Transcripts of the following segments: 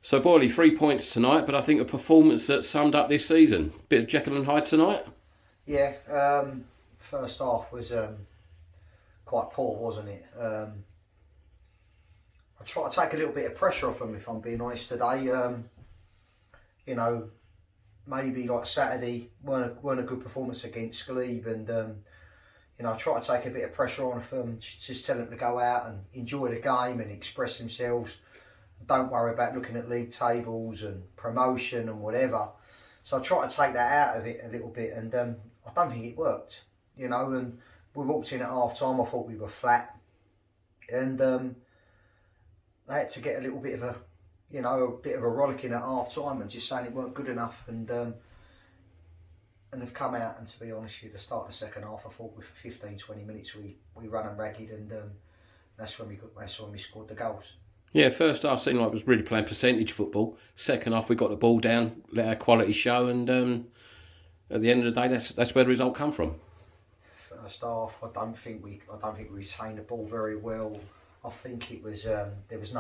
So, Boyley, 3 points tonight, but I think a performance that summed up this season. Bit of Jekyll and Hyde tonight. Yeah, first half was quite poor, wasn't it? I try to take a little bit of pressure off them, if I'm being honest today. You know, maybe like Saturday weren't a good performance against Glebe, and I try to take a bit of pressure off them, just tell them to go out and enjoy the game and express themselves. Don't worry about looking at league tables and promotion and whatever. So I try to take that out of it a little bit, and I don't think it worked. And we walked in at half time. I thought we were flat, and they had to get a little bit of a rollicking at half time and just saying it weren't good enough, and they've come out, and to be honest with you, the start of the second half, I thought for 15-20 minutes we ran them ragged, and that's when we scored the goals. Yeah, first half seemed like it was really playing percentage football. Second half, we got the ball down, let our quality show, and at the end of the day, that's where the result come from. First half, I don't think we retained the ball very well. I think it was there's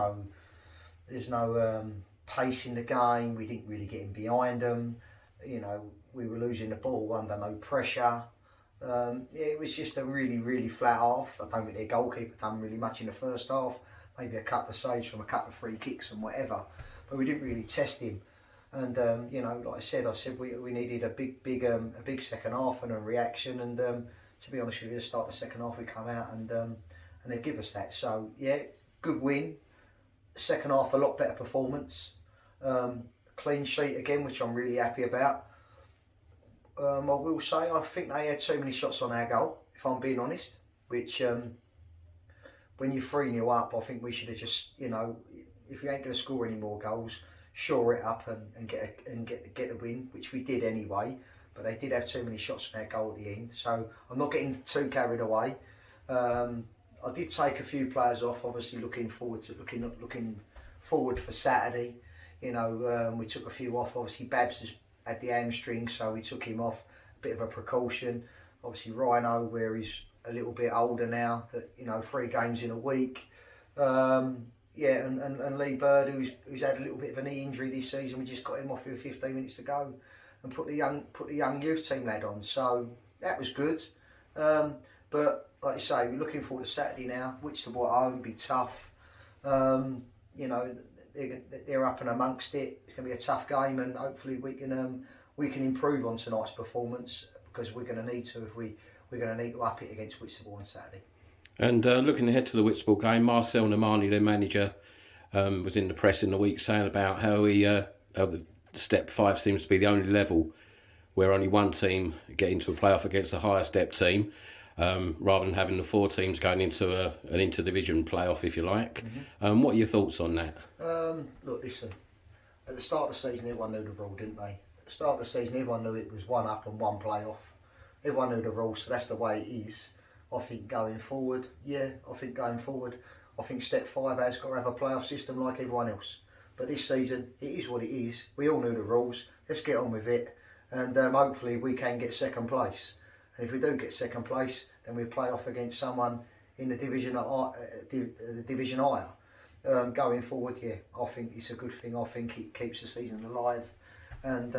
no pace in the game. We didn't really get in behind them. We were losing the ball under no pressure. It was just a really, really flat half. I don't think their goalkeeper done really much in the first half. Maybe a couple of saves from a couple of free kicks and whatever, but we didn't really test him. And like I said we needed a big second half and a reaction. And to be honest with you, the start of the second half we come out and they give us that. So yeah, good win. Second half a lot better performance. Clean sheet again, which I'm really happy about. I will say I think they had too many shots on our goal, if I'm being honest. Which when you're 3-0 up, I think we should have just, if we ain't going to score any more goals, shore it up and get the win, which we did anyway. But they did have too many shots on our goal at the end, so I'm not getting too carried away. I did take a few players off, obviously looking forward for Saturday. We took a few off. Obviously Babs has had the hamstring, so we took him off, a bit of a precaution. Obviously Rhino, where he's a little bit older now, that 3 games in a week. And Lee Bird, who's had a little bit of a knee injury this season. We just got him off with 15 minutes to go and put the young youth team lad on. So that was good. But like you say, we're looking forward to Saturday now. Whitstable at home, be tough. They're up and amongst it. It's going to be a tough game, and hopefully we can improve on tonight's performance, because we're going to need to if we're going to need to up it against Whitstable on Saturday. And looking ahead to the Whitstable game, Marcel Namani, their manager, was in the press in the week saying about how how the Step 5 seems to be the only level where only one team get into a playoff against a higher step team, rather than having the 4 teams going into an interdivision playoff, if you like. Mm-hmm. What are your thoughts on that? Look, listen, at the start of the season, everyone knew the rule, didn't they? At the start of the season, everyone knew it was 1 up and 1 playoff. Everyone knew the rules, so that's the way it is. I think going forward, I think Step 5 has got to have a playoff system like everyone else. But this season, it is what it is. We all knew the rules. Let's get on with it, and hopefully we can get second place. And if we do get second place, then we play off against someone in the division higher. Going forward, I think it's a good thing. I think it keeps the season alive, and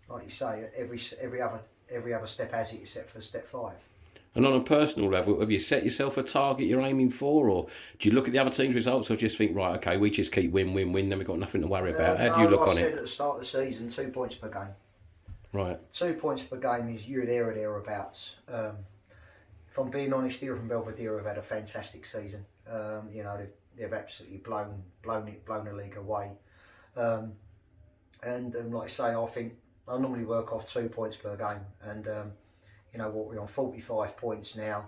like you say, every other step has it except for Step 5. And on a personal level, have you set yourself a target you're aiming for, or do you look at the other team's results, or just think, right, okay, we just keep win, then we've got nothing to worry about? How do you look on it? I said at the start of the season, 2 points per game. Right. 2 points per game is you're there or thereabouts. If I'm being honest, Deer from Belvedere have had a fantastic season. They've absolutely blown the league away. Like I say, I think I normally work off 2 points per game, and we're on 45 points now.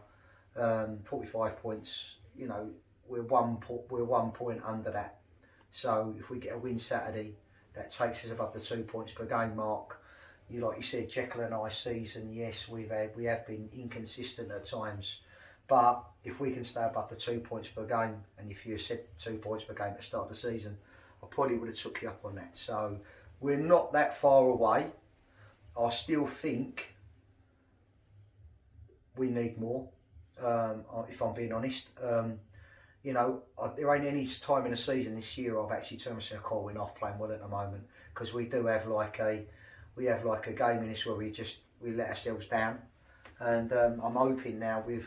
45 points. We're 1 point under that. So if we get a win Saturday, that takes us above the 2 points per game mark. Like you said, Jekyll and Hyde season. Yes, we have been inconsistent at times, but if we can stay above the 2 points per game, and if you said 2 points per game at the start of the season, I probably would have took you up on that. So we're not that far away. I still think we need more, if I'm being honest. you know, there ain't any time in the season this year I've actually turned myself, "Cool, we're not playing well at the moment," because we do have like a game in this where we let ourselves down, and I'm hoping now we're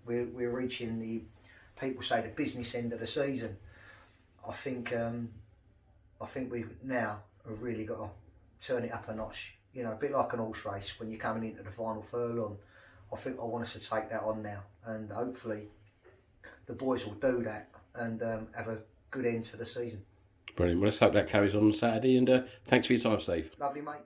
reaching the, people say, the business end of the season. I think we now have really got to turn it up a notch. You know, a bit like an horse race when you're coming into the final furlong. I think I want us to take that on now, and hopefully the boys will do that and have a good end to the season. Brilliant. Well, let's hope that carries on Saturday, and thanks for your time, Steve. Lovely, mate.